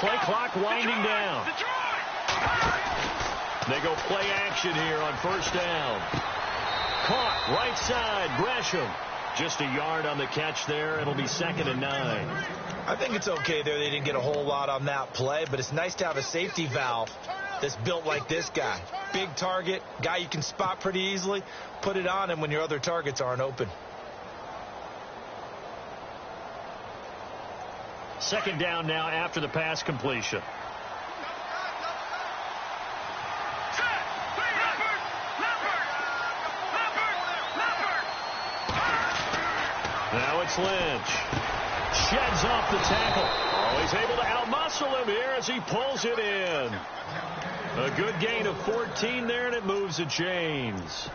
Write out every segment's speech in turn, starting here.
Play clock winding down. They go play action here on first down. Caught right side. Gresham. Just a yard on the catch there. It'll be 2nd and 9. I think it's okay there. They didn't get a whole lot on that play, but it's nice to have a safety valve that's built like this guy. Big target, guy you can spot pretty easily. Put it on him when your other targets aren't open. 2nd down now after the pass completion. Now it's Lynch. Sheds off the tackle. Oh, he's able to outmuscle him here as he pulls it in. A good gain of 14 there, and it moves the chains.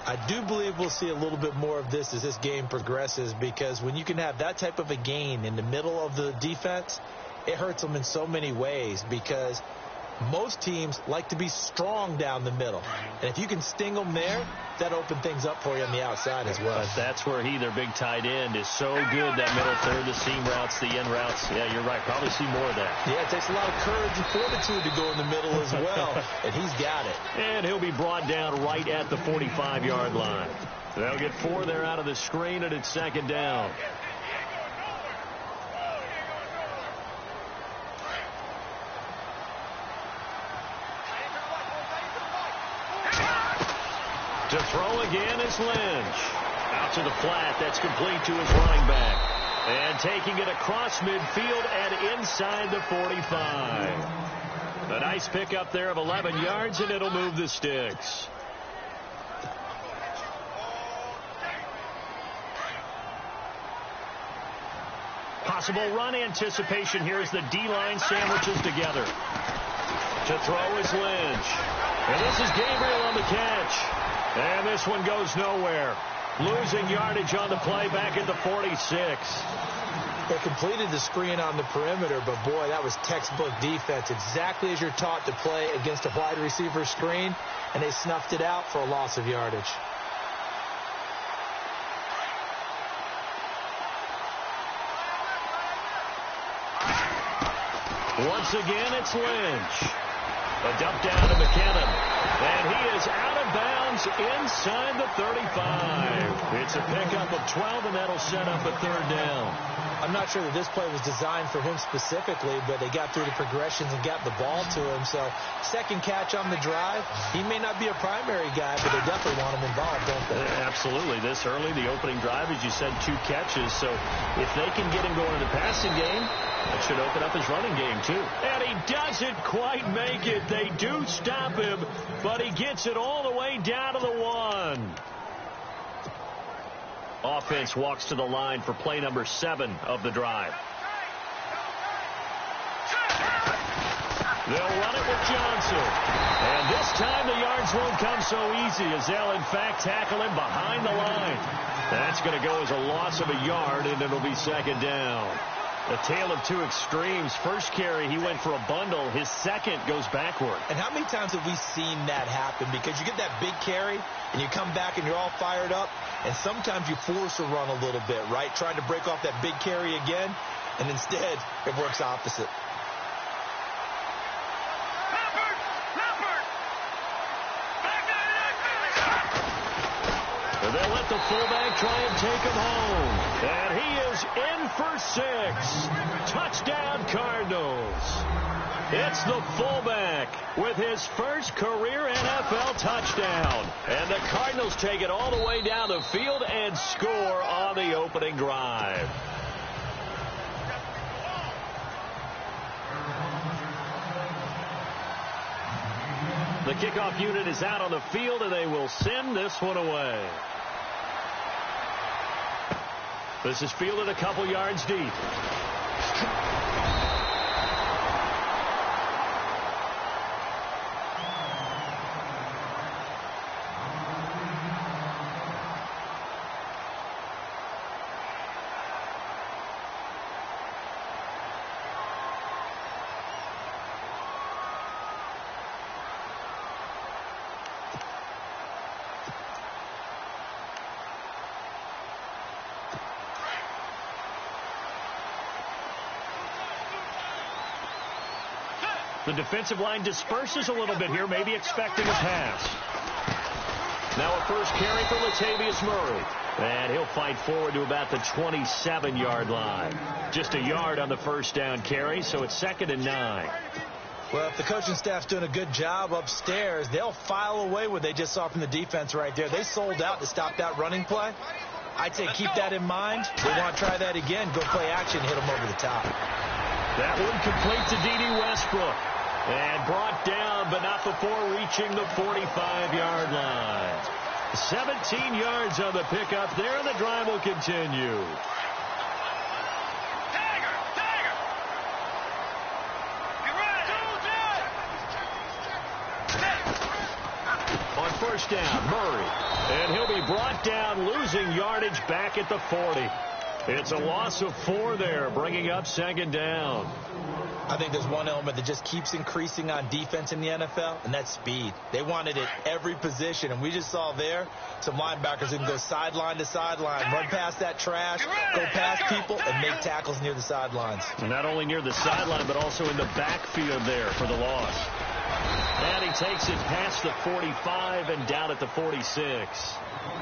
I do believe we'll see a little bit more of this as this game progresses, because when you can have that type of a gain in the middle of the defense, it hurts them in so many ways, because most teams like to be strong down the middle. And if you can sting them there, that opens things up for you on the outside as well. But that's where their big tight end, is so good, that middle third, the seam routes, the end routes. Yeah, you're right. Probably see more of that. Yeah, it takes a lot of courage and fortitude to go in the middle as well, and he's got it. And he'll be brought down right at the 45-yard line. They'll get 4 there out of the screen, and it's 2nd down. To throw again is Lynch. Out to the flat. That's complete to his running back. And taking it across midfield and inside the 45. A nice pickup there of 11 yards, and it'll move the sticks. Possible run anticipation here as the D-line sandwiches together. To throw is Lynch. And this is Gabriel on the catch. And this one goes nowhere. Losing yardage on the play back at the 46. They completed the screen on the perimeter, but boy, that was textbook defense. Exactly as you're taught to play against a wide receiver screen, and they snuffed it out for a loss of yardage. Once again, it's Lynch. A dump down to McKinnon. And he is out of bounds inside the 35. It's a pickup of 12, and that'll set up a 3rd down. I'm not sure that this play was designed for him specifically, but they got through the progressions and got the ball to him. So, 2nd catch on the drive. He may not be a primary guy, but they definitely want him involved, don't they? Absolutely. This early, the opening drive, as you said, 2 catches. So, if they can get him going in the passing game, that should open up his running game, too. And he doesn't quite make it. They do stop him, but he gets it all the way down to the 1. Offense walks to the line for play number 7 of the drive. They'll run it with Johnson. And this time the yards won't come so easy, as they'll, in fact, tackle him behind the line. That's going to go as a loss of a yard, and it'll be 2nd down. A tale of 2 extremes. First carry, he went for a bundle. His second goes backward. And how many times have we seen that happen? Because you get that big carry, and you come back and you're all fired up, and sometimes you force a run a little bit, right? Trying to break off that big carry again, and instead it works opposite. They'll let the fullback try and take him home. And he is in for 6. Touchdown, Cardinals. It's the fullback with his first career NFL touchdown. And the Cardinals take it all the way down the field and score on the opening drive. The kickoff unit is out on the field, and they will send this one away. This is fielded a couple yards deep. The defensive line disperses a little bit here, maybe expecting a pass. Now a first carry for Latavius Murray. And he'll fight forward to about the 27-yard line. Just a yard on the first down carry, so it's 2nd and 9. Well, if the coaching staff's doing a good job upstairs, they'll file away what they just saw from the defense right there. They sold out to stop that running play. I'd say keep that in mind. They want to try that again. Go play action, hit them over the top. That one complete to D.D. Westbrook. And brought down, but not before reaching the 45-yard line. 17 yards on the pickup there, and the drive will continue. On first down, Murray. And he'll be brought down, losing yardage back at the 40. It's a loss of 4 there, bringing up 2nd down. I think there's one element that just keeps increasing on defense in the NFL, and that's speed. They want it at every position, and we just saw there some linebackers who can go sideline to sideline, run past that trash, go past people, and make tackles near the sidelines. And not only near the sideline, but also in the backfield there for the loss. And he takes it past the 45 and down at the 46.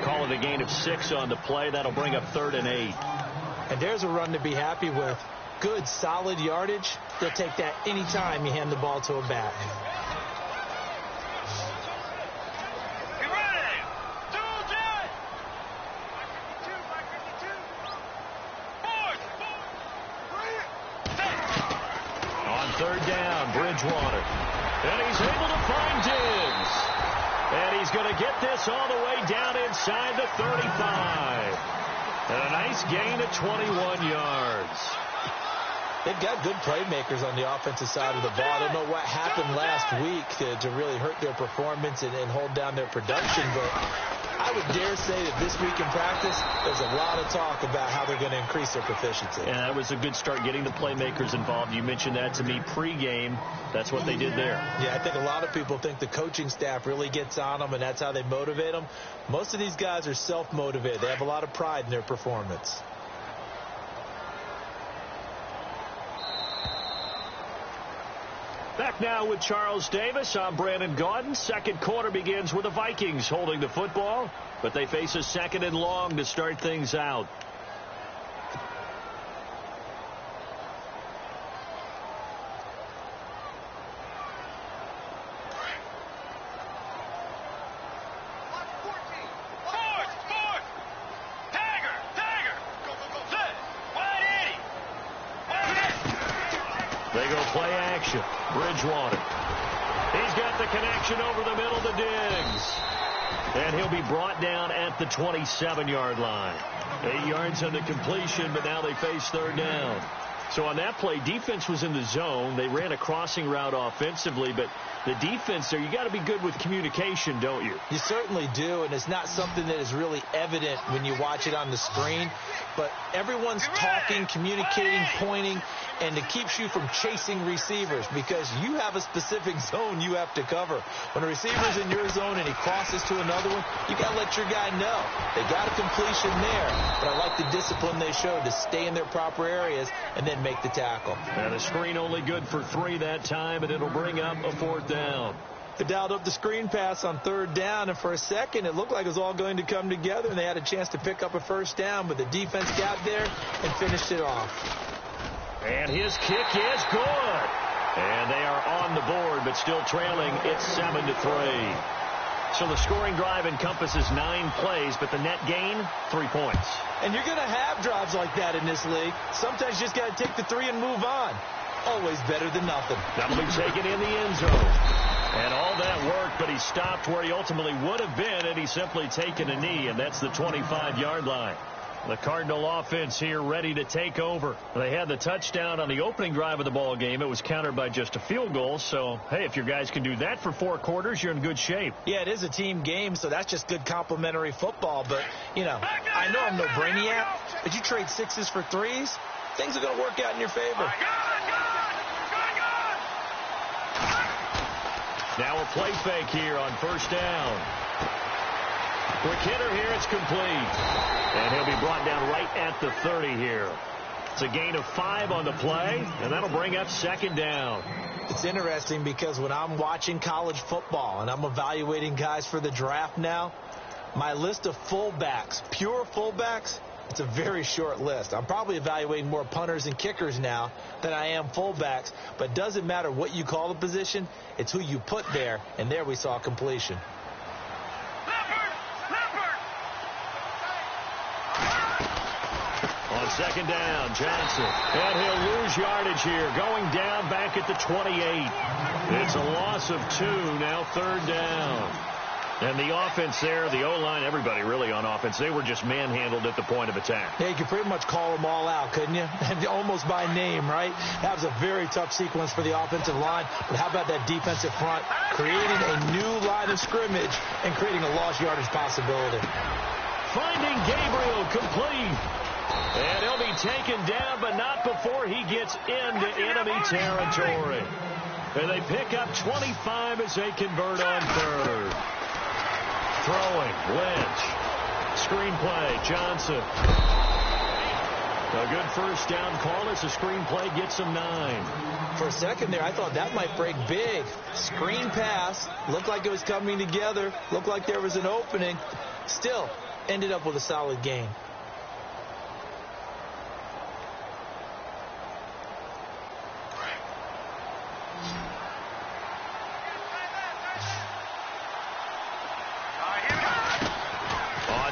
Call it a gain of 6 on the play. That'll bring up 3rd and 8. And there's a run to be happy with. Good, solid yardage. They'll take that any time you hand the ball to a back. On 3rd down, Bridgewater. And he's able to find Diggs. And he's going to get this all the way down inside the 35. And a nice gain of 21 yards. They've got good playmakers on the offensive side of the ball. I don't know what happened last week to really hurt their performance and hold down their production, but I would dare say that this week in practice, there's a lot of talk about how they're going to increase their proficiency. And that was a good start, getting the playmakers involved. You mentioned that to me pregame. That's what they did there. Yeah, I think a lot of people think the coaching staff really gets on them, and that's how they motivate them. Most of these guys are self-motivated. They have a lot of pride in their performance. Back now with Charles Davis. I'm Brandon Gaudin. Second quarter begins with the Vikings holding the football, but they face a 2nd and long to start things out. They go play action. Bridgewater. He's got the connection over the middle to Diggs. And he'll be brought down at the 27-yard line. 8 yards on the completion, but now they face 3rd down. So on that play, defense was in the zone. They ran a crossing route offensively, but the defense there, you got to be good with communication, don't you? You certainly do, and it's not something that is really evident when you watch it on the screen. But everyone's talking, communicating, pointing, and it keeps you from chasing receivers because you have a specific zone you have to cover. When a receiver's in your zone and he crosses to another one, you got to let your guy know. They got a completion there, but I like the discipline they showed to stay in their proper areas and then make the tackle. And a screen only good for 3 that time, and it'll bring up a 4th down. They dialed up the screen pass on 3rd down, and for a second it looked like it was all going to come together, and they had a chance to pick up a 1st down, but the defense got there and finished it off. And his kick is good. And they are on the board, but still trailing. It's 7-3. So the scoring drive encompasses 9 plays, but the net gain, 3 points. And you're going to have drives like that in this league. Sometimes you just got to take the 3 and move on. Always better than nothing. That'll be taken in the end zone. And all that work, but he stopped where he ultimately would have been, and he's simply taken a knee, and that's the 25-yard line. The Cardinal offense here ready to take over. They had the touchdown on the opening drive of the ball game. It was countered by just a field goal. So, hey, if your guys can do that for 4 quarters, you're in good shape. Yeah, it is a team game, so that's just good complimentary football. But, you know, I know I'm no brainiac, but you trade 6s for 3s, things are going to work out in your favor. Now a play fake here on 1st down. Quick hitter here, it's complete. And he'll be brought down right at the 30 here. It's a gain of 5 on the play, and that'll bring up 2nd down. It's interesting because when I'm watching college football and I'm evaluating guys for the draft now, my list of fullbacks, pure fullbacks, it's a very short list. I'm probably evaluating more punters and kickers now than I am fullbacks, but it doesn't matter what you call the position, it's who you put there, and there we saw completion. On second down, Johnson. And he'll lose yardage here, going down back at the 28. It's a loss of 2, now third down. And the offense there, the O-line, everybody really on offense, they were just manhandled at the point of attack. Yeah, you could pretty much call them all out, couldn't you? And almost by name, right? That was a very tough sequence for the offensive line. But how about that defensive front creating a new line of scrimmage and creating a lost yardage possibility? Finding Gabriel complete. And he'll be taken down, but not before he gets into enemy territory. And they pick up 25 as they convert on third. Throwing, Lynch. Screenplay, Johnson. A good first down call as the screenplay gets him 9. For a second there, I thought that might break big. Screen pass. Looked like it was coming together. Looked like there was an opening. Still, ended up with a solid gain.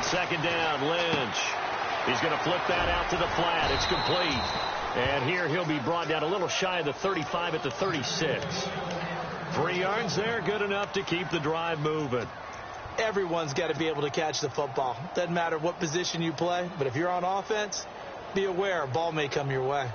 Second down, Lynch. He's going to flip that out to the flat. It's complete. And here he'll be brought down a little shy of the 35 at the 36. 3 yards there, good enough to keep the drive moving. Everyone's got to be able to catch the football. Doesn't matter what position you play, but if you're on offense, be aware a ball may come your way.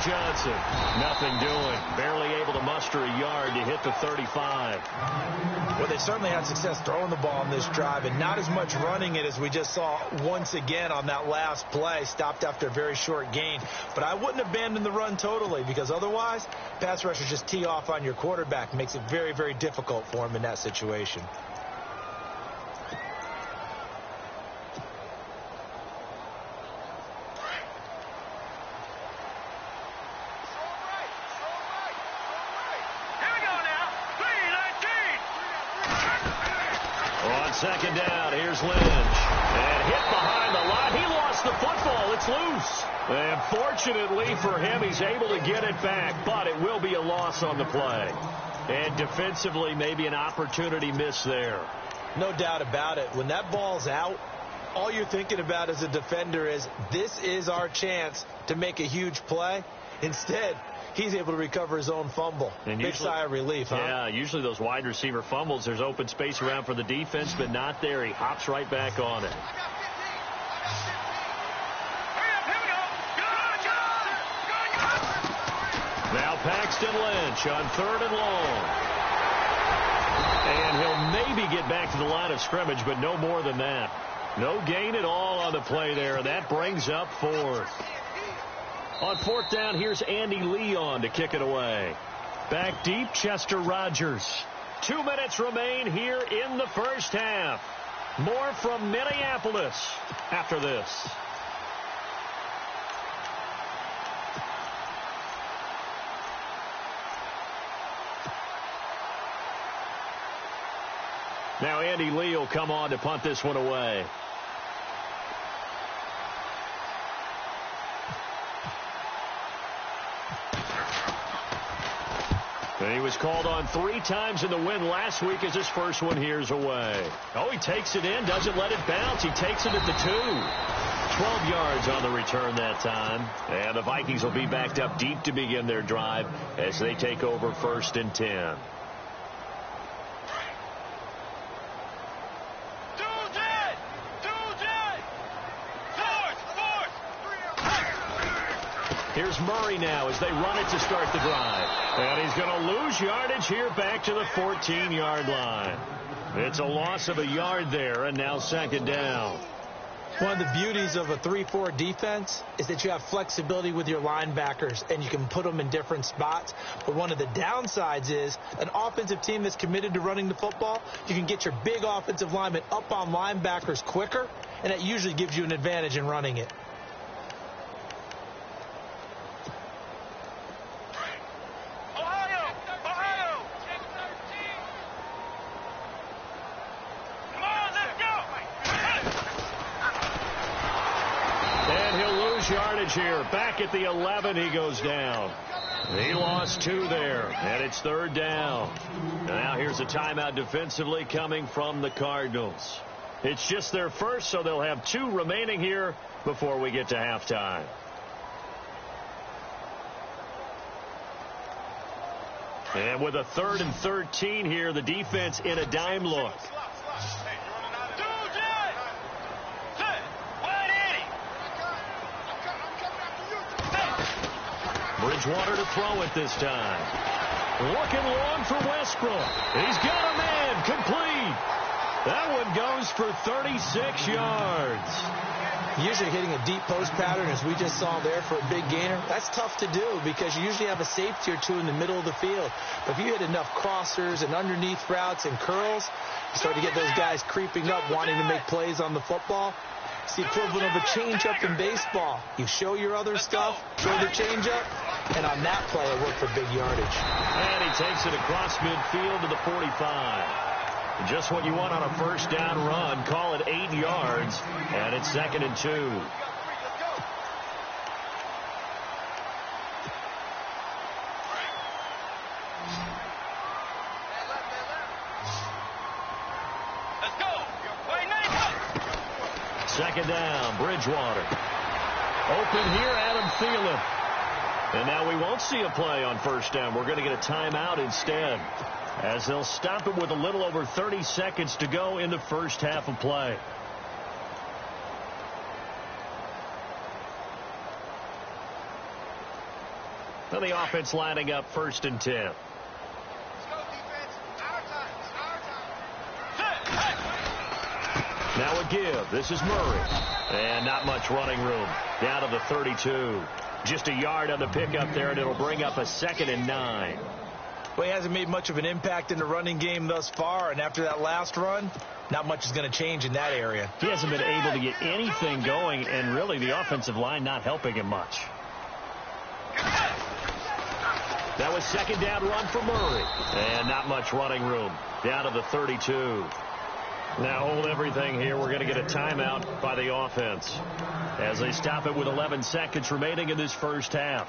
Johnson, nothing doing. Barely able to muster a yard to hit the 35. Well, they certainly had success throwing the ball on this drive and not as much running it as we just saw once again on that last play. Stopped after a very short gain. But I wouldn't abandon the run totally because otherwise, pass rushers just tee off on your quarterback. Makes it very, very difficult for him in that situation. Second down, here's Lynch. And hit behind the line. He lost the football. It's loose. And fortunately for him, he's able to get it back, but it will be a loss on the play. And defensively, maybe an opportunity miss there. No doubt about it. When that ball's out, all you're thinking about as a defender is, this is our chance to make a huge play. Instead, he's able to recover his own fumble. And big sigh of relief, huh? Yeah, usually those wide receiver fumbles, there's open space around for the defense, but not there. He hops right back on it. Now Paxton Lynch on 3rd and long. And he'll maybe get back to the line of scrimmage, but no more than that. No gain at all on the play there. That brings up 4th. On 4th down, here's Andy Leon to kick it away. Back deep, Chester Rogers. 2 minutes remain here in the first half. More from Minneapolis after this. Now Andy Lee will come on to punt this one away. And he was called on 3 times in the win last week as his first one here's away. Oh, he takes it in, doesn't let it bounce. He takes it at the 2. 12 yards on the return that time. And the Vikings will be backed up deep to begin their drive as they take over 1st and 10. Here's Murray now as they run it to start the drive. And he's going to lose yardage here back to the 14-yard line. It's a loss of a yard there, and now 2nd down. One of the beauties of a 3-4 defense is that you have flexibility with your linebackers and you can put them in different spots. But one of the downsides is an offensive team that's committed to running the football, you can get your big offensive linemen up on linebackers quicker, and that usually gives you an advantage in running it. Yardage here. Back at the 11, he goes down. He lost 2 there, and it's 3rd down. Now here's a timeout defensively coming from the Cardinals. It's just their first, so they'll have 2 remaining here before we get to halftime. And with a 3rd and 13 here, the defense in a dime look. Bridgewater to throw it this time. Looking long for Westbrook. He's got a man. Complete. That one goes for 36 yards. Usually hitting a deep post pattern, as we just saw there, for a big gainer, that's tough to do because you usually have a safety or 2 in the middle of the field. But if you hit enough crossers and underneath routes and curls, you start to get those guys creeping up, wanting to make plays on the football. It's the equivalent of a changeup in baseball. You show your other stuff, show the changeup, and on that play, it worked for big yardage. And he takes it across midfield to the 45. Just what you want on a first down run. Call it 8 yards, and it's 2nd and 2. Second down, Bridgewater. Open here, Adam Thielen. And now we won't see a play on first down. We're going to get a timeout instead, as they'll stop it with a little over 30 seconds to go in the first half of play. Well, the offense lining up 1st and 10. Now a give. This is Murray. And not much running room. Down to the 32. Just a yard on the pickup there, and it'll bring up a 2nd and 9. Well, he hasn't made much of an impact in the running game thus far, and after that last run, not much is going to change in that area. He hasn't been able to get anything going, and really the offensive line not helping him much. That was 2nd down run for Murray. And not much running room. Down to the 32. Now hold everything here. We're going to get a timeout by the offense as they stop it with 11 seconds remaining in this first half.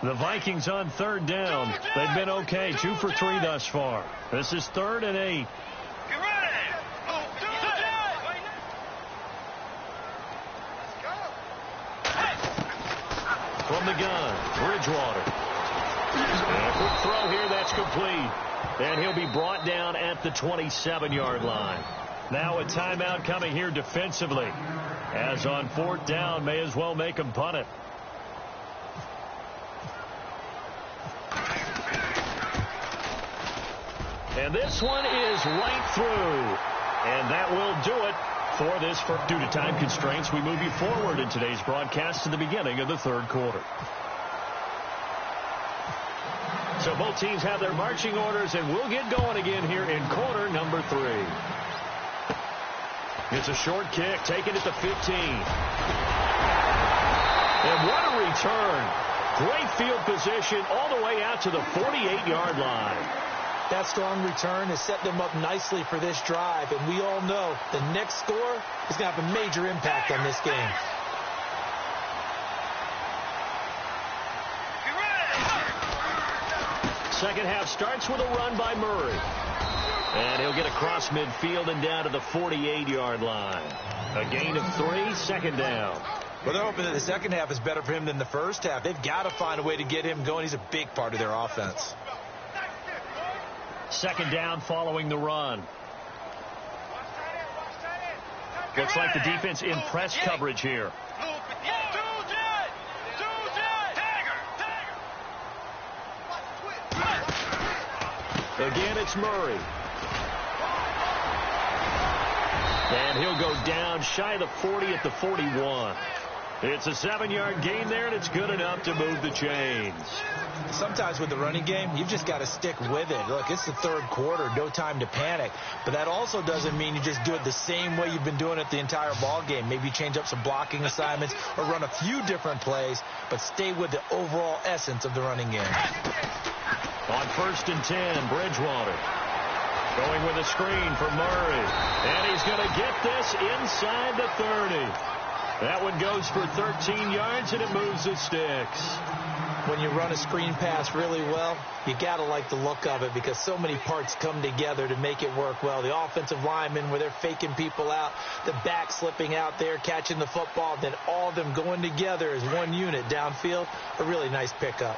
The Vikings on 3rd down. They've been okay. 2 for 3 thus far. This is 3rd and 8. From the gun, Bridgewater. And a quick throw here, that's complete. And he'll be brought down at the 27-yard line. Now a timeout coming here defensively. As on 4th down, may as well make him punt it. And this one is right through. And that will do it for this. Due to time constraints, we move you forward in today's broadcast to the beginning of the 3rd quarter. So both teams have their marching orders, and we'll get going again here in quarter number 3. It's a short kick, taken at the 15. And what a return. Great field position all the way out to the 48-yard line. That strong return has set them up nicely for this drive, and we all know the next score is going to have a major impact on this game. Second half starts with a run by Murray. And he'll get across midfield and down to the 48-yard line. A gain of 3, 2nd down. Well, they're hoping that the second half is better for him than the first half. They've got to find a way to get him going. He's a big part of their offense. 2nd down following the run. Looks like the defense in press coverage here. Again, it's Murray. And he'll go down shy of the 40 at the 41. It's a 7-yard gain there, and it's good enough to move the chains. Sometimes with the running game, you've just got to stick with it. Look, it's the third quarter, no time to panic. But that also doesn't mean you just do it the same way you've been doing it the entire ball game. Maybe change up some blocking assignments or run a few different plays, but stay with the overall essence of the running game. On 1st and 10, Bridgewater going with a screen for Murray. And he's going to get this inside the 30. That one goes for 13 yards, and it moves the sticks. When you run a screen pass really well, you got to like the look of it because so many parts come together to make it work well. The offensive linemen, where they're faking people out, the back slipping out there, catching the football, then all of them going together as one unit downfield. A really nice pickup.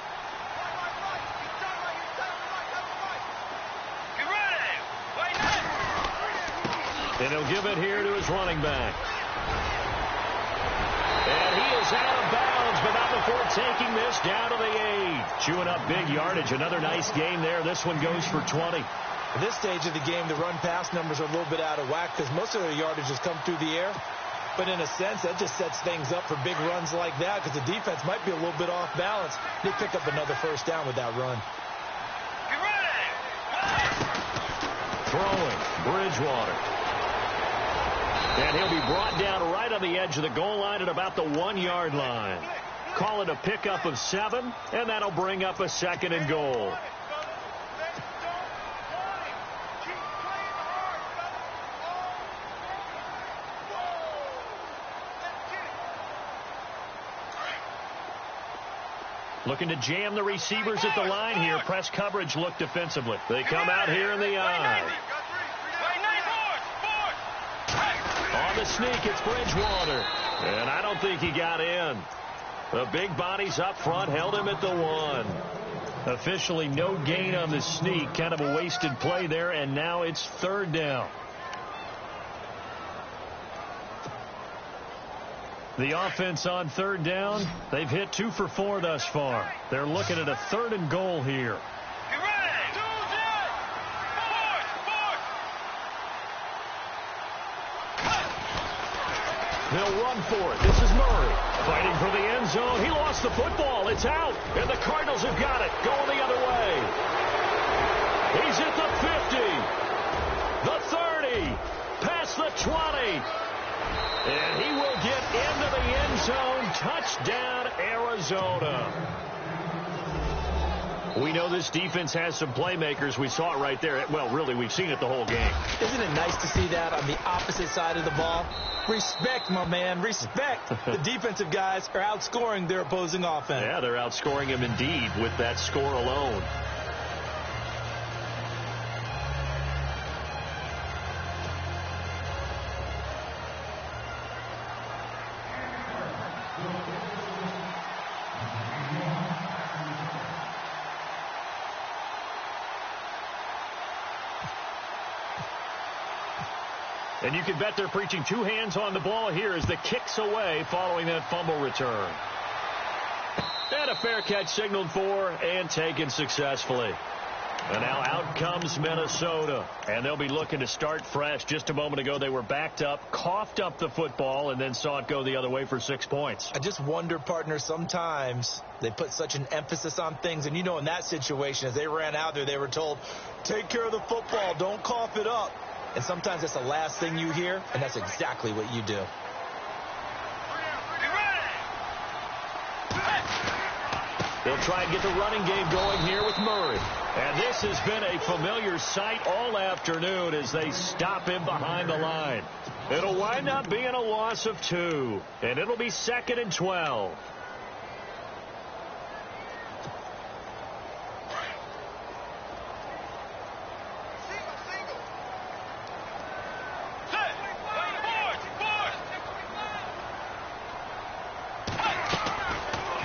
And he'll give it here to his running back. And he is out of bounds, but not before taking this down to the 8. Chewing up big yardage. Another nice gain there. This one goes for 20. At this stage of the game, the run-pass numbers are a little bit out of whack because most of their yardage has come through the air. But in a sense, that just sets things up for big runs like that because the defense might be a little bit off balance. They pick up another first down with that run. Throwing, Bridgewater. And he'll be brought down right on the edge of the goal line at about the 1-yard line. Call it a pickup of 7, and that'll bring up a 2nd and goal. Looking to jam the receivers at the line here. Press coverage look defensively. They come out here in the eye. On the sneak, it's Bridgewater. And I don't think he got in. The big bodies up front held him at the 1. Officially no gain on the sneak. Kind of a wasted play there, and now it's 3rd down. The offense on 3rd down, they've hit 2 for 4 thus far. They're looking at a 3rd and goal here. They'll run for it. This is Murray fighting for the end zone. He lost the football. It's out. And the Cardinals have got it. Going the other way. He's at the 50. The 30. Past the 20. And he will get into the end zone. Touchdown, Arizona. We know this defense has some playmakers. We saw it right there. Well, really, we've seen it the whole game. Isn't it nice to see that on the opposite side of the ball? Respect, my man, respect. The defensive guys are outscoring their opposing offense. Yeah, they're outscoring him indeed with that score alone. And you can bet they're preaching 2 hands on the ball here as the kick's away following that fumble return. And a fair catch signaled for and taken successfully. And now out comes Minnesota. And they'll be looking to start fresh. Just a moment ago, they were backed up, coughed up the football, and then saw it go the other way for 6 points. I just wonder, partner, sometimes they put such an emphasis on things. And, you know, in that situation, as they ran out there, they were told, take care of the football, don't cough it up. And sometimes that's the last thing you hear, and that's exactly what you do. They'll try and get the running game going here with Murray. And this has been a familiar sight all afternoon as they stop him behind the line. It'll wind up being a loss of 2, and it'll be 2nd and 12.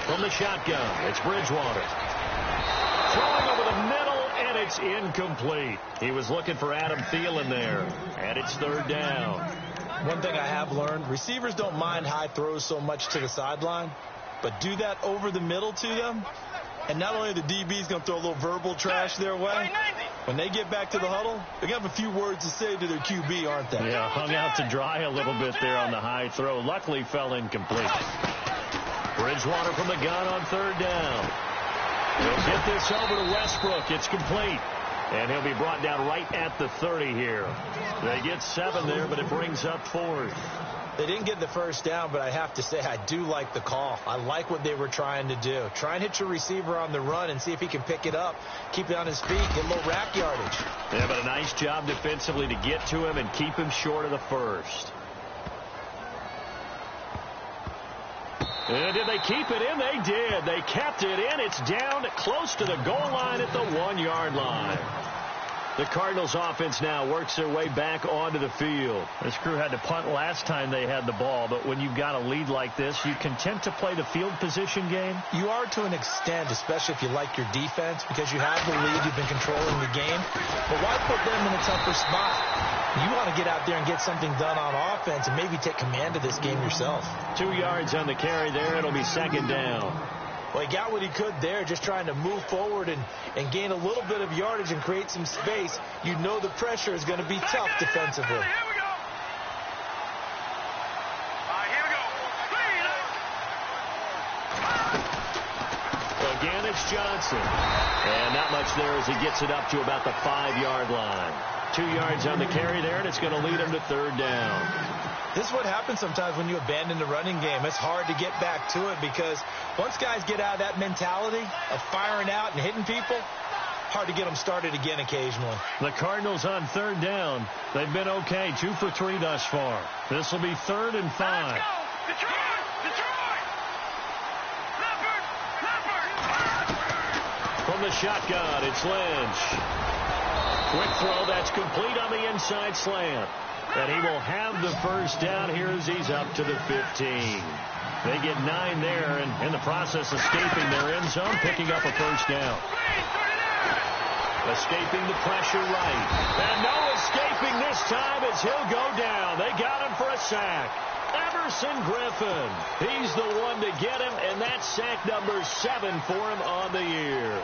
From the shotgun, it's Bridgewater. Throwing over the middle, and it's incomplete. He was looking for Adam Thielen there, and it's 3rd down. One thing I have learned, receivers don't mind high throws so much to the sideline, but do that over the middle to them, and not only are the DBs going to throw a little verbal trash their way, When they get back to the huddle, they have a few words to say to their QB, aren't they? Yeah, hung out to dry a little bit there on the high throw. Luckily fell incomplete. Bridgewater from the gun on third down. He'll get this over to Westbrook. It's complete. And he'll be brought down right at the 30 here. They get 7 there, but it brings up 4th. They didn't get the first down, but I have to say I do like the call. I like what they were trying to do. Try and hit your receiver on the run and see if he can pick it up, keep it on his feet, get a little rack yardage. Yeah, but a nice job defensively to get to him and keep him short of the first. And did they keep it in? They did. They kept it in. It's down close to the goal line at the 1-yard line. The Cardinals offense now works their way back onto the field. This crew had to punt last time they had the ball, but when you've got a lead like this, you content to play the field position game? You are to an extent, especially if you like your defense, because you have the lead, you've been controlling the game. But why put them in a tougher spot? You want to get out there and get something done on offense and maybe take command of this game yourself. 2 yards on the carry there. It'll be second down. Well, he got what he could there, just trying to move forward and gain a little bit of yardage and create some space. You know the pressure is going to be tough defensively. Here we go. Here we go. Again, it's Johnson. And not much there as he gets it up to about the 5-yard line. 2 yards on the carry there, and it's going to lead him to third down. This is what happens sometimes when you abandon the running game. It's hard to get back to it because once guys get out of that mentality of firing out and hitting people, hard to get them started again occasionally. The Cardinals on third down. They've been okay, 2 for 3 thus far. This will be 3rd and 5. Let's go. Detroit! Detroit! Leopard! From the shotgun, it's Lynch. Quick throw, that's complete on the inside slant. And he will have the first down here as he's up to the 15. They get 9 there, and in the process escaping their end zone, picking up a first down. Escaping the pressure right. And no escaping this time as he'll go down. They got him for a sack. Everson Griffin. He's the one to get him, and that's sack number 7 for him on the year.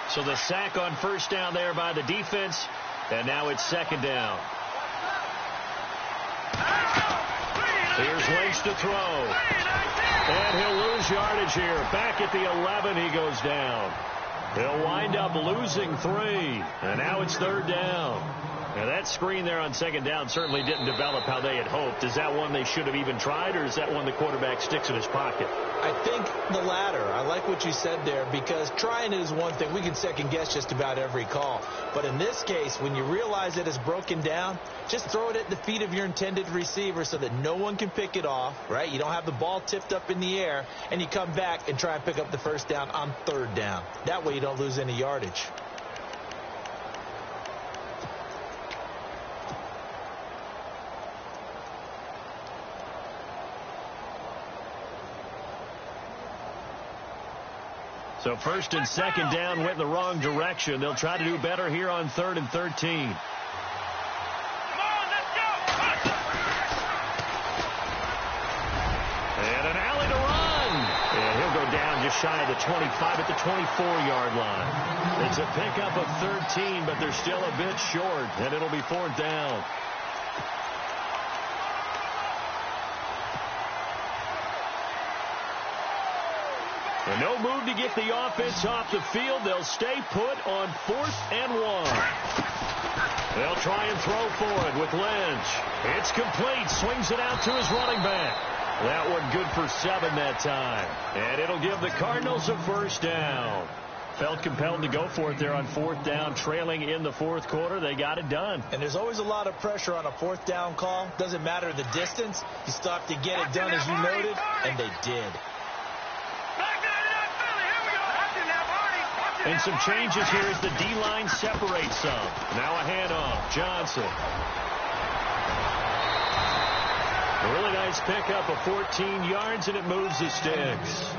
So the sack on first down there by the defense, and now it's second down. Here's Lynch to throw. And he'll lose yardage here. Back at the 11, he goes down. He'll wind up losing 3. And now it's third down. Now that screen there on second down certainly didn't develop how they had hoped. Is that one they should have even tried, or is that one the quarterback sticks in his pocket? I think the latter. I like what you said there because trying it is one thing. We can second guess just about every call. But in this case, when you realize that it's broken down, just throw it at the feet of your intended receiver so that no one can pick it off, right? You don't have the ball tipped up in the air, and you come back and try and pick up the first down on third down. That way you don't lose any yardage. So first and second down went in the wrong direction. They'll try to do better here on 3rd and 13. Come on, let's go. And an alley to run. And he'll go down just shy of the 25 at the 24-yard line. It's a pickup of 13, but they're still a bit short, and it'll be 4th down. And no move to get the offense off the field. They'll stay put on 4th and 1. They'll try and throw for it with Lynch. It's complete. Swings it out to his running back. That one good for 7 that time. And it'll give the Cardinals a first down. Felt compelled to go for it there on 4th down, trailing in the 4th quarter. They got it done. And there's always a lot of pressure on a 4th down call. Doesn't matter the distance. You still have to get it done as you noted, and they did. And some changes here as the D-line separates some. Now a handoff. Johnson. A really nice pickup of 14 yards, and it moves the sticks.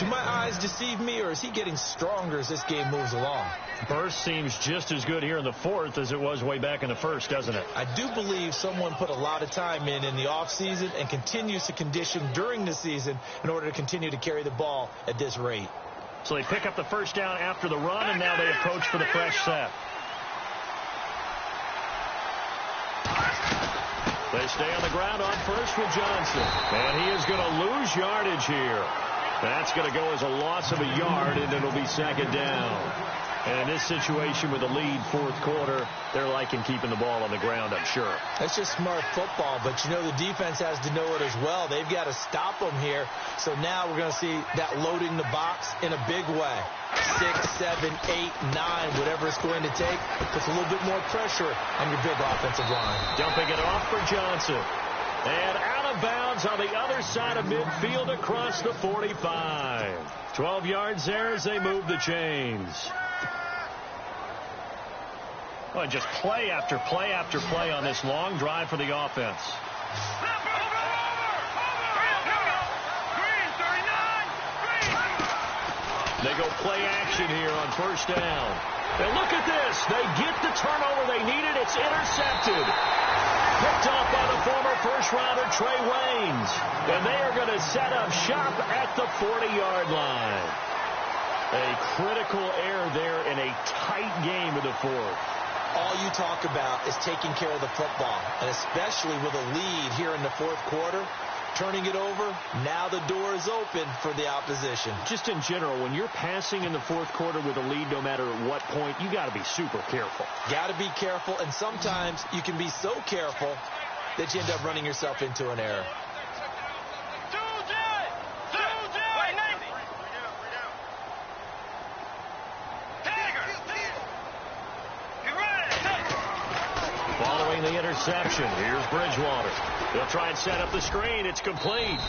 Do my eyes deceive me, or is he getting stronger as this game moves along? Burst seems just as good here in the fourth as it was way back in the first, doesn't it? I do believe someone put a lot of time in the offseason and continues to condition during the season in order to continue to carry the ball at this rate. So they pick up the first down after the run, and now they approach for the fresh set. They stay on the ground on first with Johnson. And he is going to lose yardage here. That's going to go as a loss of a yard, and it'll be second down. And in this situation with a lead fourth quarter, they're liking keeping the ball on the ground, I'm sure. That's just smart football, but, you know, the defense has to know it as well. They've got to stop them here. So now we're going to see that loading the box in a big way. 6, 7, 8, 9, whatever it's going to take, puts a little bit more pressure on your big offensive line. Dumping it off for Johnson. And out of bounds on the other side of midfield across the 45. 12 yards there as they move the chains. Well, just play after play after play on this long drive for the offense. They go play action here on first down. And look at this. They get the turnover they needed. It's intercepted. Picked off by the former first-rounder Trey Waynes. And they are going to set up shop at the 40-yard line. A critical error there in a tight game of the fourth. All you talk about is taking care of the football, and especially with a lead here in the fourth quarter, turning it over, now the door is open for the opposition. Just in general, when you're passing in the fourth quarter with a lead, no matter at what point, you got to be super careful. Got to be careful, and sometimes you can be so careful that you end up running yourself into an error. Following the interception, here's Bridgewater. They'll try and set up the screen. It's complete.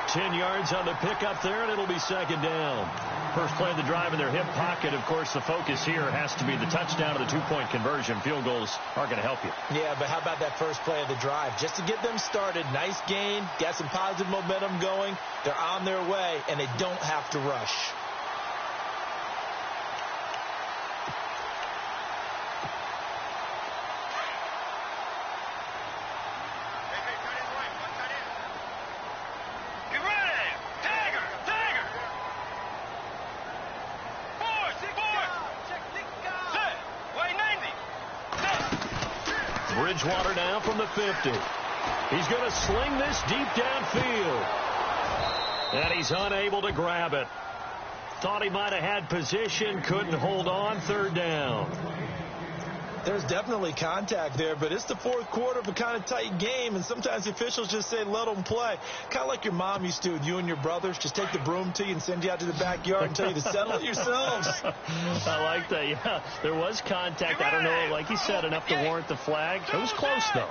10 yards on the pickup there, and it'll be second down. First play of the drive in their hip pocket. Of course, the focus here has to be the touchdown or the two-point conversion. Field goals aren't going to help you. Yeah, but how about that first play of the drive? Just to get them started, nice gain, got some positive momentum going. They're on their way, and they don't have to rush. Bridgewater now from the 50. He's going to sling this deep downfield. And he's unable to grab it. Thought he might have had position, couldn't hold on, third down. There's definitely contact there, but it's the fourth quarter of a kind of tight game, and sometimes the officials just say, let them play. Kind of like your mom used to with you and your brothers. Just take the broom to you and send you out to the backyard and tell you to settle it yourselves. I like that, yeah. There was contact. I don't know, like you said, enough to warrant the flag. It was close, though.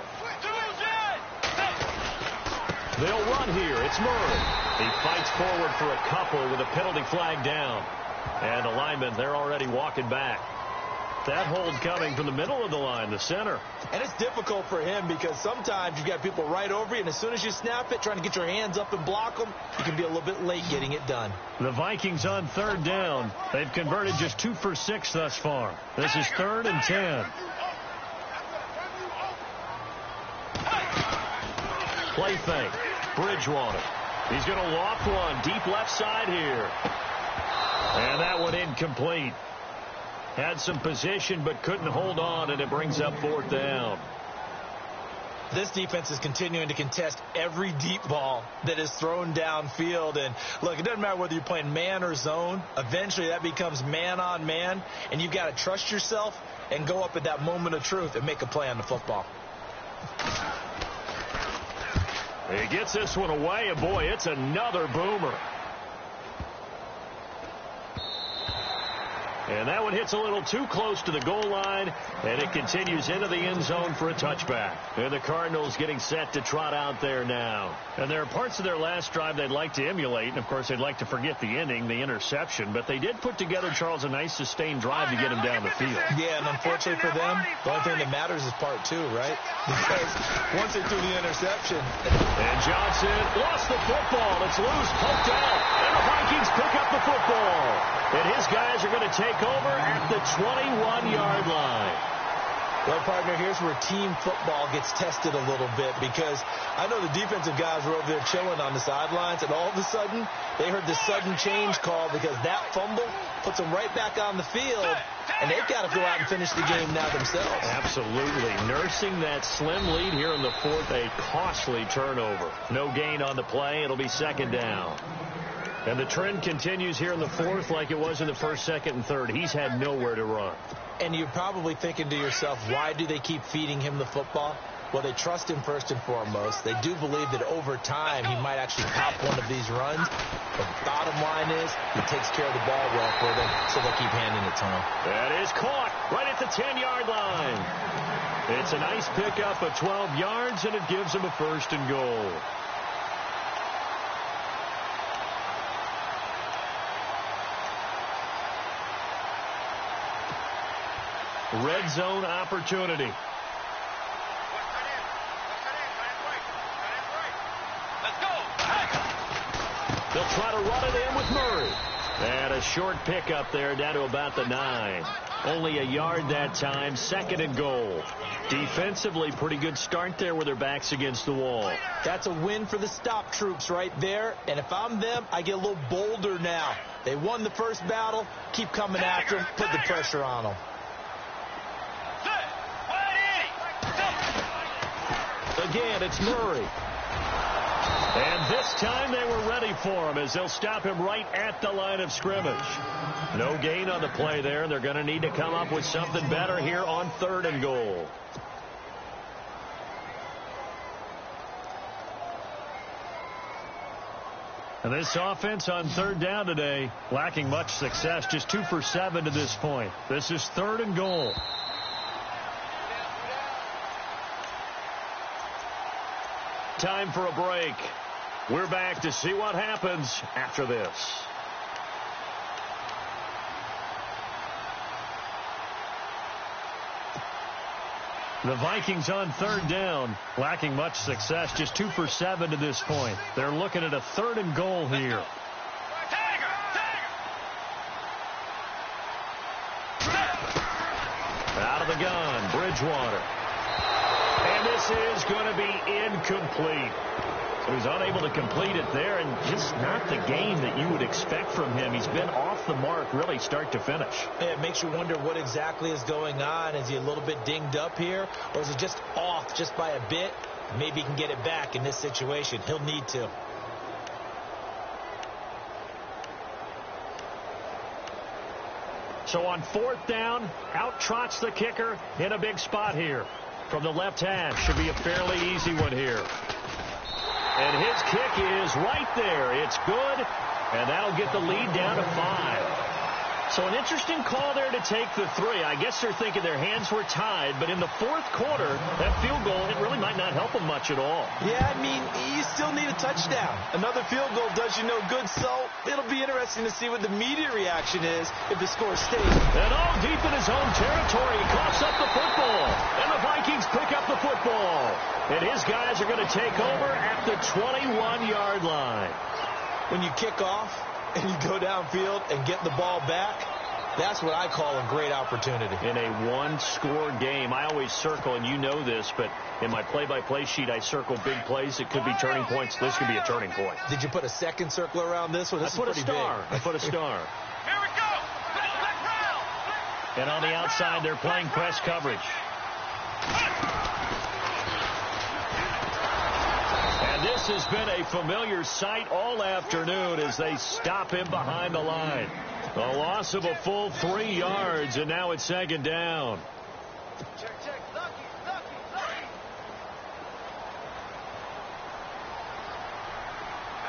They'll run here. It's Murray. He fights forward for a couple with a penalty flag down. And the linemen, they're already walking back. That hold coming from the middle of the line, the center. And it's difficult for him because sometimes you've got people right over you, and as soon as you snap it, trying to get your hands up and block them, you can be a little bit late getting it done. The Vikings on third down. They've converted just 2 for 6 thus far. This is 3rd and 10. Play fake. Bridgewater. He's going to loft one deep left side here. And that one incomplete. Had some position but couldn't hold on, and it brings up 4th down. This defense is continuing to contest every deep ball that is thrown downfield. And, look, it doesn't matter whether you're playing man or zone. Eventually that becomes man on man, and you've got to trust yourself and go up at that moment of truth and make a play on the football. He gets this one away, and, boy, it's another boomer. And that one hits a little too close to the goal line, and it continues into the end zone for a touchback. And the Cardinals getting set to trot out there now. And there are parts of their last drive they'd like to emulate, and, of course, they'd like to forget the ending, the interception. But they did put together, Charles, a nice sustained drive to get him down the field. Yeah, and unfortunately for them, the only thing that matters is part 2, right? Because once they threw the interception. And Johnson lost the football. It's loose, poked out, and the Vikings his guys are going to take over at the 21-yard line. Well, partner, here's where team football gets tested a little bit, because I know the defensive guys were over there chilling on the sidelines, and all of a sudden they heard this sudden change call because that fumble puts them right back on the field, and they've got to go out and finish the game now themselves. Absolutely. Nursing that slim lead here in the fourth, a costly turnover. No gain on the play. It'll be second down. And the trend continues here in the fourth like it was in the first, second, and third. He's had nowhere to run. And you're probably thinking to yourself, why do they keep feeding him the football? Well, they trust him first and foremost. They do believe that over time he might actually pop one of these runs. But the bottom line is he takes care of the ball well for them, so they'll keep handing it to him. That is caught right at the 10-yard line. It's a nice pickup of 12 yards, and it gives him a first and goal. Red zone opportunity. They'll try to run it in with Murray. And a short pickup there down to about the 9. Only a yard that time, second and goal. Defensively, pretty good start there with their backs against the wall. That's a win for the stop troops right there. And if I'm them, I get a little bolder now. They won the first battle. Keep coming after them. Put the pressure on them. Again, it's Murray. And this time they were ready for him as they'll stop him right at the line of scrimmage. No gain on the play there. They're going to need to come up with something better here on third and goal. And this offense on third down today, lacking much success, just 2 for 7 to this point. This is third and goal. Time for a break. We're back to see what happens after this. The Vikings on third down, lacking much success, just 2 for 7 to this point. They're looking at a third and goal here. Out of the gun, Bridgewater. And this is going to be incomplete. So he's unable to complete it there, and just not the game that you would expect from him. He's been off the mark really start to finish. It makes you wonder what exactly is going on. Is he a little bit dinged up here, or is it just off just by a bit? Maybe he can get it back in this situation. He'll need to. So on fourth down, out trots the kicker in a big spot here. From the left half, should be a fairly easy one here. And his kick is right there. It's good, and that'll get the lead down to 5. So an interesting call there to take the 3. I guess they're thinking their hands were tied, but in the fourth quarter, that field goal, it really might not help them much at all. Yeah, I mean, you still need a touchdown. Another field goal does you no good, so it'll be interesting to see what the media reaction is if the score stays. And all deep in his own territory, he coughs up the football. And the Vikings pick up the football. And his guys are going to take over at the 21-yard line. When you kick off and you go downfield and get the ball back, that's what I call a great opportunity. In a one-score game, I always circle, and you know this, but in my play-by-play sheet, I circle big plays. It could be turning points. This could be a turning point. Did you put a second circle around this one? This I put a star. I put a star. Here we go. And on the outside, they're playing press coverage. And this has been a familiar sight all afternoon as they stop him behind the line. A loss of a full 3 yards, and now it's second down. Check. Lucky.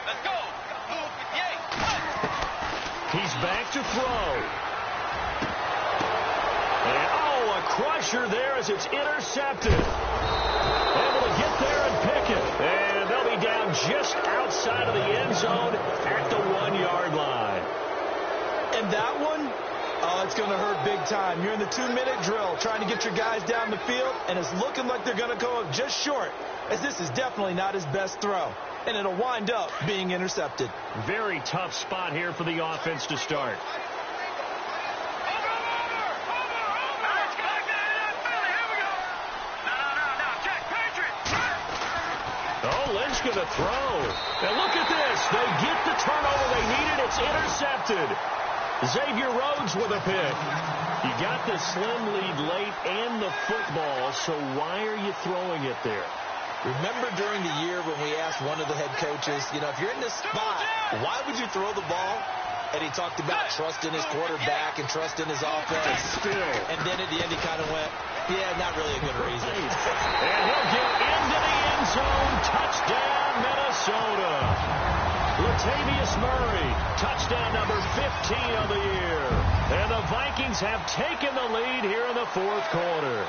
Let's go. He's back to throw. And, a crusher there as it's intercepted. Able to get there and pick it. And they'll be down just outside of the end zone at the 1-yard line. And that one, it's going to hurt big time. You're in the 2-minute drill trying to get your guys down the field, and it's looking like they're going to go up just short, as this is definitely not his best throw. And it'll wind up being intercepted. Very tough spot here for the offense to start. He's going to throw. And look at this. They get the turnover they needed. It's intercepted. Xavier Rhodes with a pick. You got the slim lead late and the football, so why are you throwing it there? Remember during the year when we asked one of the head coaches, you know, if you're in this spot, why would you throw the ball? And he talked about trusting his quarterback and trusting his offense. Still. And then at the end he kind of went, yeah, not really a good reason. And he'll get into the end zone. Touchdown, Minnesota. Latavius Murray, touchdown number 15 of the year. And the Vikings have taken the lead here in the fourth quarter.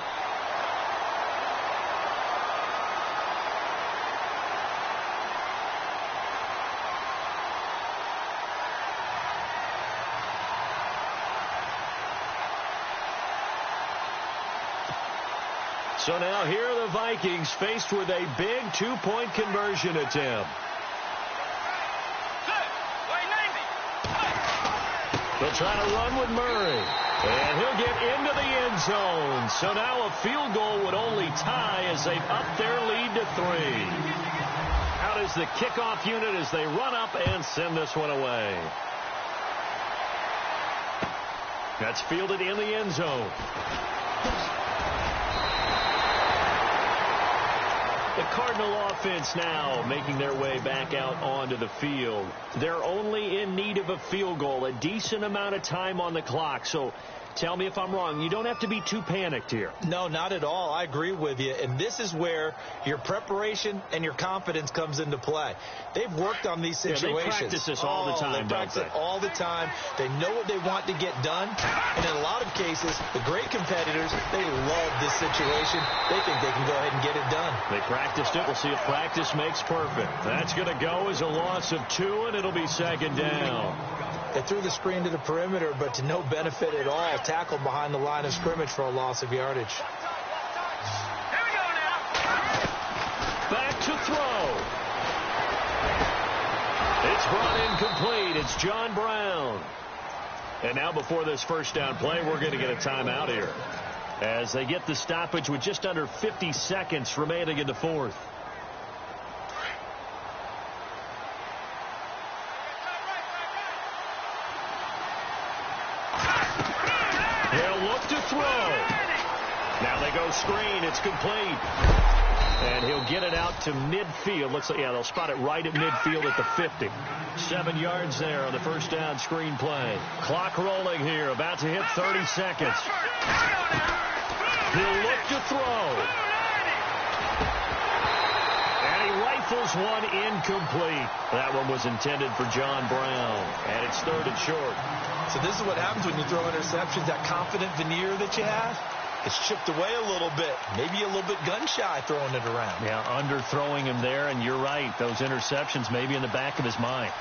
So now here are the Vikings faced with a big two-point conversion attempt. They'll try to run with Murray. And he'll get into the end zone. So now a field goal would only tie as they've upped their lead to 3. Out is the kickoff unit as they run up and send this one away. That's fielded in the end zone. The Cardinal offense now making their way back out onto the field. They're only in need of a field goal, a decent amount of time on the clock. So tell me if I'm wrong. You don't have to be too panicked here. No, not at all. I agree with you. And this is where your preparation and your confidence comes into play. They've worked on these situations. Yeah, they practice this all the time, They practice it all the time. They know what they want to get done. And in a lot of cases, the great competitors, they love this situation. They think they can go ahead and get it done. They practiced it. We'll see if practice makes perfect. That's going to go as a loss of 2, and it'll be second down. They threw the screen to the perimeter, but to no benefit at all. Tackled behind the line of scrimmage for a loss of yardage. Here we go now. Back to throw. It's brought incomplete. It's John Brown. And now before this first down play, we're going to get a timeout here, as they get the stoppage with just under 50 seconds remaining in the fourth. He'll look to throw. Now they go screen. It's complete. And he'll get it out to midfield. Looks like, yeah, they'll spot it right at midfield at the 50. 7 yards there on the first down screen play. Clock rolling here. About to hit 30 seconds. He'll look to throw. And he rifles one incomplete. That one was intended for John Brown. And it's 3rd and short. So this is what happens when you throw interceptions. That confident veneer that you have, it's chipped away a little bit. Maybe a little bit gun-shy throwing it around. Yeah, underthrowing him there, and you're right. Those interceptions maybe in the back of his mind.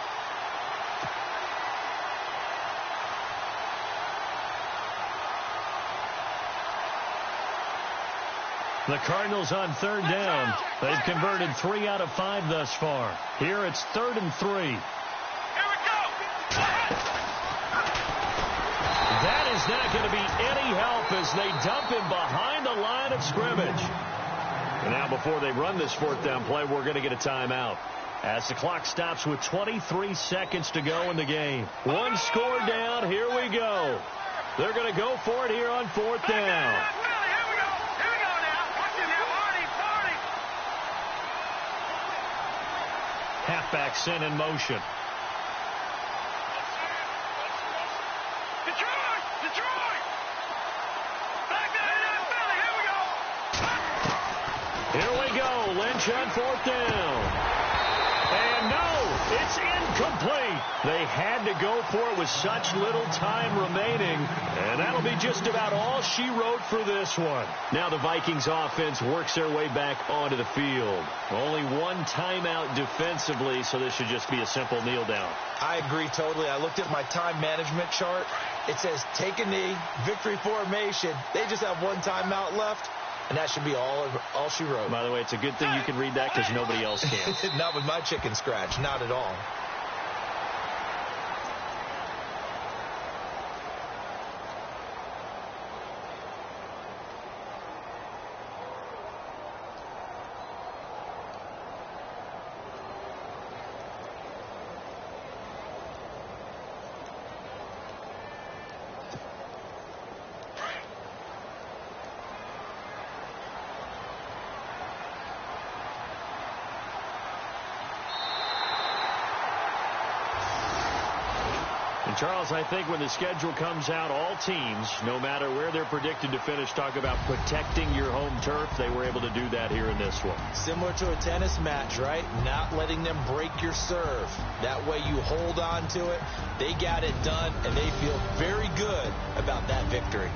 The Cardinals on 3rd down. They've converted 3 out of 5 thus far. Here it's 3rd and 3. Here we go. That is not going to be any help as they dump him behind the line of scrimmage. And now before they run this 4th down play, we're going to get a timeout, as the clock stops with 23 seconds to go in the game. 1 score down. Here we go. They're going to go for it here on 4th down. Halfback sent in motion. Detroit! Back there, Here we go. Lynch on 4th down. And no, it's incomplete. They had to go for it with such little time remaining. And that'll be just about all she wrote for this one. Now the Vikings offense works their way back onto the field. Only 1 timeout defensively, so this should just be a simple kneel down. I agree totally. I looked at my time management chart. It says take a knee, victory formation. They just have 1 timeout left. And that should be all she wrote. By the way, it's a good thing you can read that because nobody else can. Not with my chicken scratch. Not at all. And, Charles, I think when the schedule comes out, all teams, no matter where they're predicted to finish, talk about protecting your home turf. They were able to do that here in this one. Similar to a tennis match, right? Not letting them break your serve. That way you hold on to it. They got it done, and they feel very good about that victory.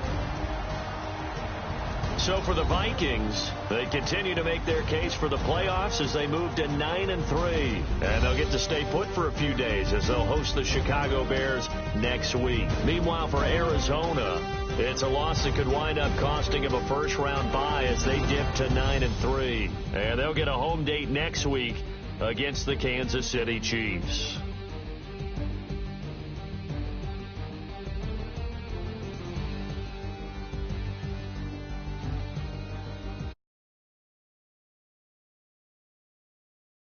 So for the Vikings, they continue to make their case for the playoffs as they move to 9-3. And they'll get to stay put for a few days as they'll host the Chicago Bears next week. Meanwhile, for Arizona, it's a loss that could wind up costing them a first-round bye as they dip to 9-3. And they'll get a home date next week against the Kansas City Chiefs.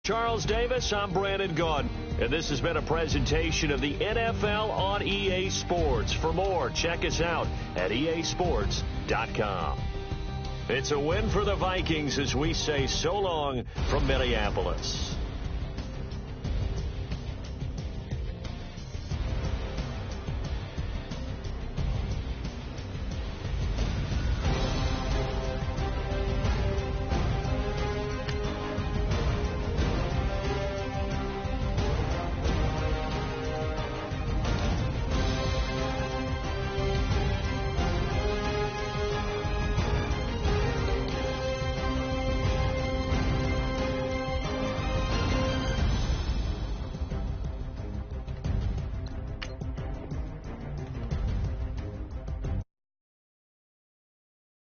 Charles Davis, I'm Brandon Gaudin, and this has been a presentation of the NFL on EA Sports. For more, check us out at easports.com. It's a win for the Vikings as we say so long from Minneapolis.